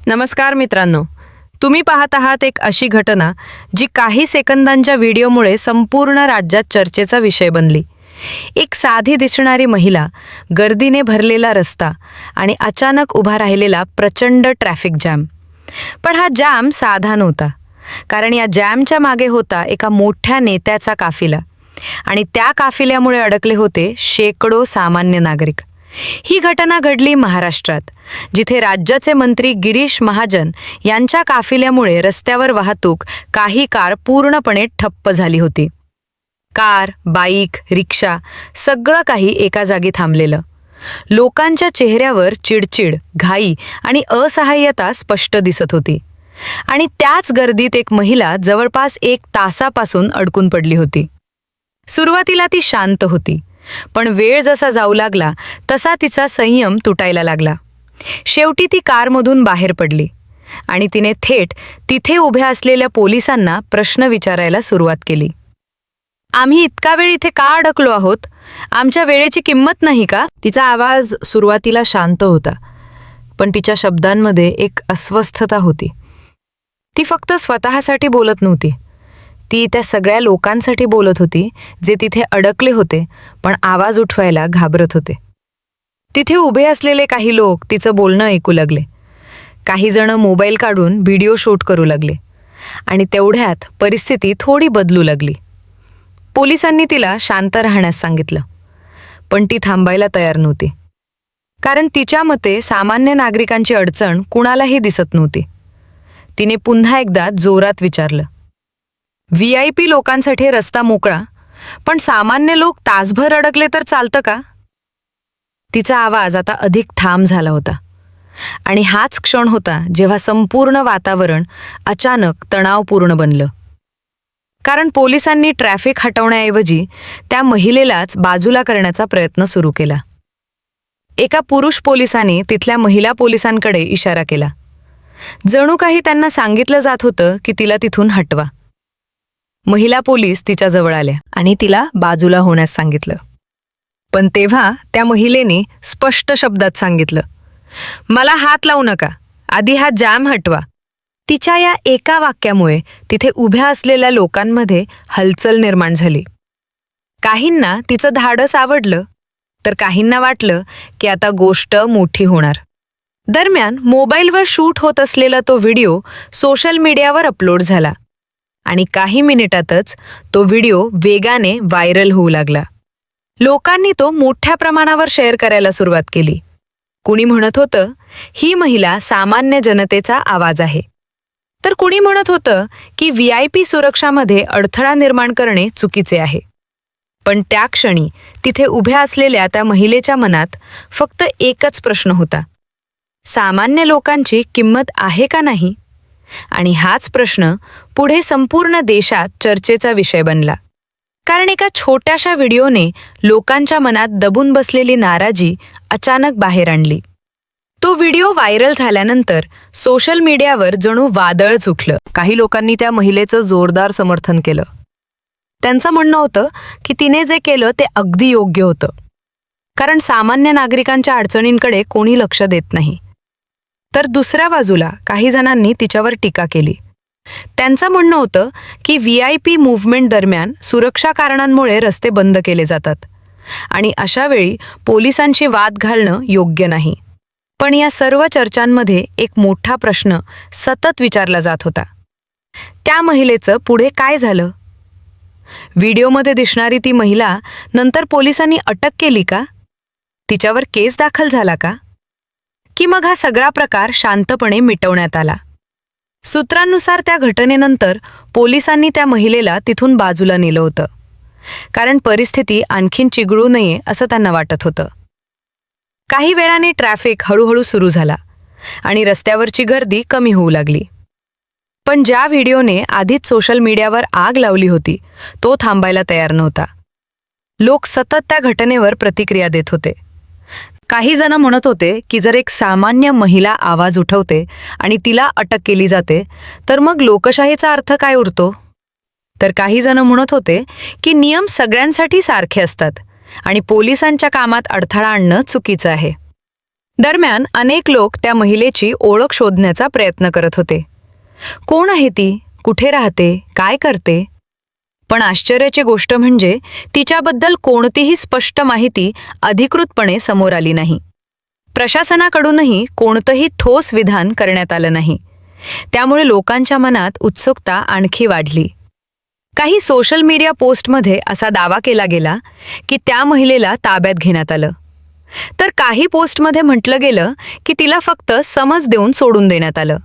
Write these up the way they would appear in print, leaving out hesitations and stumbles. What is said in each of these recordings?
नमस्कार मित्रांनो, तुम्ही पाहत आहात एक अशी घटना जी काही सेकंदांच्या व्हिडिओमुळे संपूर्ण राज्यात चर्चेचा विषय बनली. एक साधी दिसणारी महिला, गर्दीने भरलेला रस्ता आणि अचानक उभा राहिलेला प्रचंड ट्रॅफिक जॅम. पण हा जॅम साधा नव्हता, कारण या जॅमच्या मागे होता एका मोठ्या नेत्याचा काफिला आणि त्या काफिल्यामुळे अडकले होते शेकडो सामान्य नागरिक. ही घटना घडली महाराष्ट्रात, जिथे राज्याचे मंत्री गिरीश महाजन यांच्या काफिल्यामुळे रस्त्यावर वाहतूक काही काळ पूर्णपणे ठप्प झाली होती. कार, बाईक, रिक्षा सगळं काही एका जागी थांबलेलं. लोकांच्या चेहऱ्यावर चिडचिड, घाई आणि असहाय्यता स्पष्ट दिसत होती. आणि त्याच गर्दीत एक महिला जवळपास 1 तासापासून अडकून पडली होती. सुरुवातीला ती शांत होती, पण वेळ जसा जाऊ लागला तसा तिचा संयम तुटायला लागला. शेवटी ती कारमधून बाहेर पडली आणि तिने थेट तिथे उभ्या असलेल्या पोलिसांना प्रश्न विचारायला सुरुवात केली. आम्ही इतका वेळ इथे का अडकलो आहोत? आमच्या वेळेची किंमत नाही का? तिचा आवाज सुरुवातीला शांत होता, पण तिच्या शब्दांमध्ये एक अस्वस्थता होती. ती फक्त स्वतःसाठी बोलत नव्हती, ती त्या सगळ्या लोकांसाठी बोलत होती जे तिथे अडकले होते पण आवाज उठवायला घाबरत होते. तिथे उभे असलेले काही लोक तिचं बोलणं ऐकू लागले. काही जण मोबाईल काढून व्हिडिओ शूट करू लागले आणि तेवढ्यात परिस्थिती थोडी बदलू लागली. पोलिसांनी तिला शांत राहण्यास सांगितलं, पण ती थांबायला तयार नव्हती, कारण तिच्या मते सामान्य नागरिकांची अडचण कुणालाही दिसत नव्हती. तिने पुन्हा एकदा जोरात विचारलं, VIP लोकांसाठी रस्ता मोकळा, पण सामान्य लोक तासभर अडकले तर चालतं का? तिचा आवाज आता अधिक ठाम झाला होता आणि हाच क्षण होता जेव्हा संपूर्ण वातावरण अचानक तणावपूर्ण बनलं. कारण पोलिसांनी ट्रॅफिक हटवण्याऐवजी त्या महिलेलाच बाजूला करण्याचा प्रयत्न सुरू केला. एका पुरुष पोलिसाने तिथल्या महिला पोलिसांकडे इशारा केला. जणू काही त्यांना सांगितलं जात होतं की तिला तिथून हटवा. महिला पोलीस तिच्याजवळ आल्या आणि तिला बाजूला होण्यास सांगितलं. पण तेव्हा त्या महिलेने स्पष्ट शब्दात सांगितलं, मला हात लावू नका, आधी हा जॅम हटवा. तिच्या या एका वाक्यामुळे तिथे उभ्या असलेल्या लोकांमध्ये हलचल निर्माण झाली. काहींना तिचं धाडस आवडलं, तर काहींना वाटलं की आता गोष्ट मोठी होणार. दरम्यान मोबाईलवर शूट होत असलेला तो व्हिडिओ सोशल मीडियावर अपलोड झाला आणि काही मिनिटातच तो व्हिडिओ वेगाने व्हायरल होऊ लागला. लोकांनी तो मोठ्या प्रमाणावर शेअर करायला सुरुवात केली. कुणी म्हणत होतं, ही महिला सामान्य जनतेचा आवाज आहे, तर कुणी म्हणत होतं की VIP सुरक्षामध्ये अडथळा निर्माण करणे चुकीचे आहे. पण त्या क्षणी तिथे उभ्या असलेल्या त्या महिलेच्या मनात फक्त एकच प्रश्न होता, सामान्य लोकांची किंमत आहे का नाही? आणि हाच प्रश्न पुढे संपूर्ण देशात चर्चेचा विषय बनला. कारण एका छोट्याशा व्हिडिओने लोकांच्या मनात दबून बसलेली नाराजी अचानक बाहेर आणली. तो व्हिडिओ व्हायरल झाल्यानंतर सोशल मीडियावर जणू वादळच उठलं. काही लोकांनी त्या महिलेचं जोरदार समर्थन केलं. त्यांचं म्हणणं होतं की तिने जे केलं ते अगदी योग्य होतं, कारण सामान्य नागरिकांच्या अडचणींकडे कोणी लक्ष देत नाही. तर दुसऱ्या बाजूला काही जणांनी तिच्यावर टीका केली. त्यांचं म्हणणं होतं की VIP मूव्हमेंट दरम्यान सुरक्षा कारणांमुळे रस्ते बंद केले जातात आणि अशा वेळी पोलिसांशी वाद घालणं योग्य नाही. पण या सर्व चर्चांमध्ये एक मोठा प्रश्न सतत विचारला जात होता, त्या महिलेचं पुढे काय झालं? व्हिडिओमध्ये दिसणारी ती महिला नंतर पोलिसांनी अटक केली का? तिच्यावर केस दाखल झाला का? की मग हा सगळा प्रकार शांतपणे मिटवण्यात आला? सूत्रांनुसार त्या घटनेनंतर पोलिसांनी त्या महिलेला तिथून बाजूला नेलं होतं, कारण परिस्थिती आणखीन चिघळू नये असं त्यांना वाटत होतं. काही वेळाने ट्रॅफिक हळूहळू सुरू झाला आणि रस्त्यावरची गर्दी कमी होऊ लागली. पण ज्या व्हिडिओने आधीच सोशल मीडियावर आग लावली होती तो थांबायला तयार नव्हता. लोक सतत त्या घटनेवर प्रतिक्रिया देत होते. काही जण म्हणत होते की जर एक सामान्य महिला आवाज उठवते आणि तिला अटक केली जाते तर मग लोकशाहीचा अर्थ काय उरतो? तर काही जण म्हणत होते की नियम सगळ्यांसाठी सारखे असतात आणि पोलिसांच्या कामात अडथळा आणणं चुकीचं आहे. दरम्यान अनेक लोक त्या महिलेची ओळख शोधण्याचा प्रयत्न करत होते. कोण आहे ती, कुठे राहते, काय करते? पण आश्चर्याची गोष्ट म्हणजे तिच्याबद्दल कोणतीही स्पष्ट माहिती अधिकृतपणे समोर आली नाही. प्रशासनाकडूनही कोणतंही ठोस विधान करण्यात आलं नाही. त्यामुळे लोकांच्या मनात उत्सुकता आणखी वाढली. काही सोशल मीडिया पोस्टमध्ये असा दावा केला गेला की त्या महिलेला ताब्यात घेण्यात आलं. तर काही पोस्टमध्ये म्हटलं गेलं की तिला फक्त समज देऊन सोडून देण्यात आलं.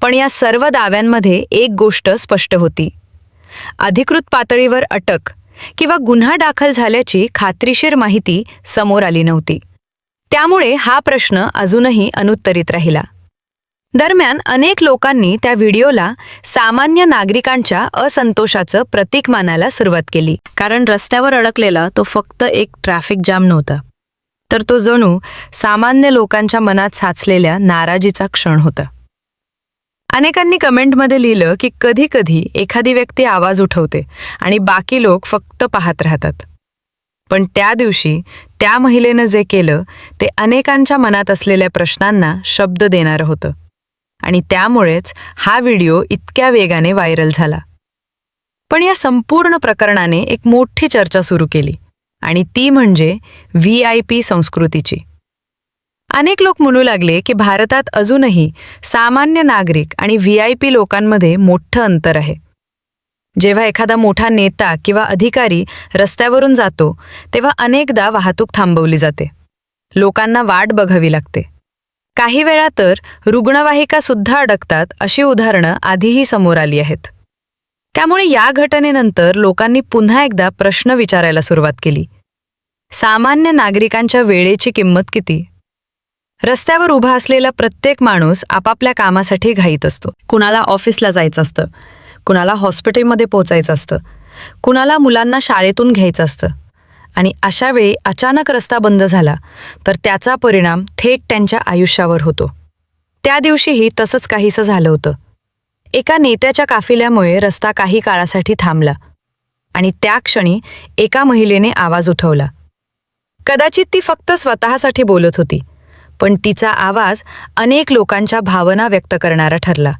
पण या सर्व दाव्यांमध्ये एक गोष्ट स्पष्ट होती. अधिकृत पातळीवर अटक किंवा गुन्हा दाखल झाल्याची खात्रीशीर माहिती समोर आली नव्हती. त्यामुळे हा प्रश्न अजूनही अनुत्तरित राहिला. दरम्यान अनेक लोकांनी त्या व्हिडिओला सामान्य नागरिकांच्या असंतोषाचं प्रतीक मानायला सुरुवात केली. कारण रस्त्यावर अडकलेला तो फक्त एक ट्रॅफिक जाम नव्हता, तर तो जणू सामान्य लोकांच्या मनात साचलेल्या नाराजीचा क्षण होता. अनेकांनी कमेंटमध्ये लिहिलं की कधी कधी एखादी व्यक्ती आवाज उठवते आणि बाकी लोक फक्त पाहत राहतात. पण त्या दिवशी त्या महिलेनं जे केलं ते अनेकांच्या मनात असलेल्या प्रश्नांना शब्द देणारं होतं. आणि त्यामुळेच हा व्हिडिओ इतक्या वेगाने व्हायरल झाला. पण या संपूर्ण प्रकरणाने एक मोठी चर्चा सुरू केली, आणि ती म्हणजे VIP संस्कृतीची. अनेक लोक म्हणू लागले की भारतात अजूनही सामान्य नागरिक आणि VIP लोकांमध्ये मोठं अंतर आहे. जेव्हा एखादा मोठा नेता किंवा अधिकारी रस्त्यावरून जातो तेव्हा अनेकदा वाहतूक थांबवली जाते. लोकांना वाट बघावी लागते. काही वेळा तर रुग्णवाहिका सुद्धा अडकतात अशी उदाहरणं आधीही समोर आली आहेत. त्यामुळे या घटनेनंतर लोकांनी पुन्हा एकदा प्रश्न विचारायला सुरुवात केली. सामान्य नागरिकांच्या वेळेची किंमत किती? रस्त्यावर उभा असलेला प्रत्येक माणूस आपापल्या कामासाठी घाईत असतो. कुणाला ऑफिसला जायचं असतं, कुणाला हॉस्पिटलमध्ये पोहोचायचं असतं, कुणाला मुलांना शाळेतून घ्यायचं असतं. आणि अशा वेळी अचानक रस्ता बंद झाला तर त्याचा परिणाम थेट त्यांच्या आयुष्यावर होतो. त्या दिवशीही तसंच काहीसं झालं होतं. एका नेत्याच्या काफिल्यामुळे रस्ता काही काळासाठी थांबला आणि त्या क्षणी एका महिलेने आवाज उठवला. कदाचित ती फक्त स्वतःसाठी बोलत होती, पण तिचा आवाज अनेक लोकांच्या भावना व्यक्त करणारा ठरला.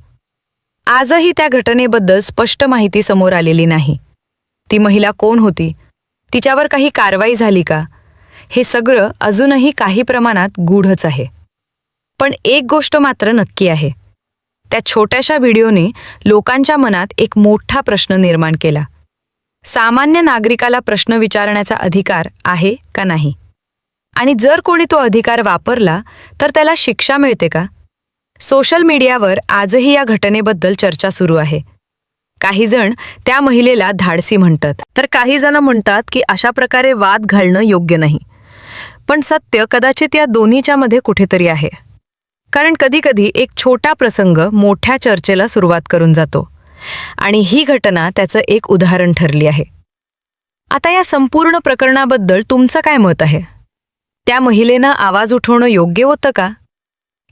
आजही त्या घटनेबद्दल स्पष्ट माहिती समोर आलेली नाही. ती महिला कोण होती? तिच्यावर काही कारवाई झाली का? हे सगळं अजूनही काही प्रमाणात गूढच आहे. पण एक गोष्ट मात्र नक्की आहे. त्या छोट्याशा व्हिडिओने लोकांच्या मनात एक मोठा प्रश्न निर्माण केला. सामान्य नागरिकाला प्रश्न विचारण्याचा अधिकार आहे का नाही? आणि जर कोणी तो अधिकार वापरला तर त्याला शिक्षा मिळते का? सोशल मीडियावर आजही या घटनेबद्दल चर्चा सुरू आहे. काही जण त्या महिलेला धाडसी म्हणतात, तर काही जण म्हणतात की अशा प्रकारे वाद घालणं योग्य नाही. पण सत्य कदाचित या दोन्हीच्या मध्ये कुठेतरी आहे. कारण कधीकधी एक छोटा प्रसंग मोठ्या चर्चेला सुरुवात करून जातो, आणि ही घटना त्याचं एक उदाहरण ठरली आहे. आता या संपूर्ण प्रकरणाबद्दल तुमचं काय मत आहे? त्या महिलेनं आवाज उठवणं योग्य होतं का?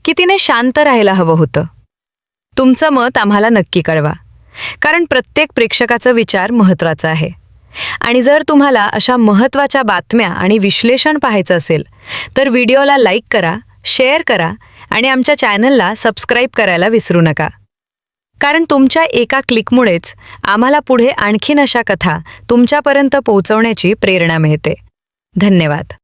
की तिने शांत राहायला हवं होतं? तुमचं मत आम्हाला नक्की कळवा, कारण प्रत्येक प्रेक्षकाचा विचार महत्त्वाचा आहे. आणि जर तुम्हाला अशा महत्त्वाच्या बातम्या आणि विश्लेषण पाहायचं असेल तर व्हिडिओला लाईक करा, शेअर करा आणि आमच्या चॅनलला सबस्क्राईब करायला विसरू नका. कारण तुमच्या एका क्लिकमुळेच आम्हाला पुढे आणखीन अशा कथा तुमच्यापर्यंत पोहोचवण्याची प्रेरणा मिळते. धन्यवाद.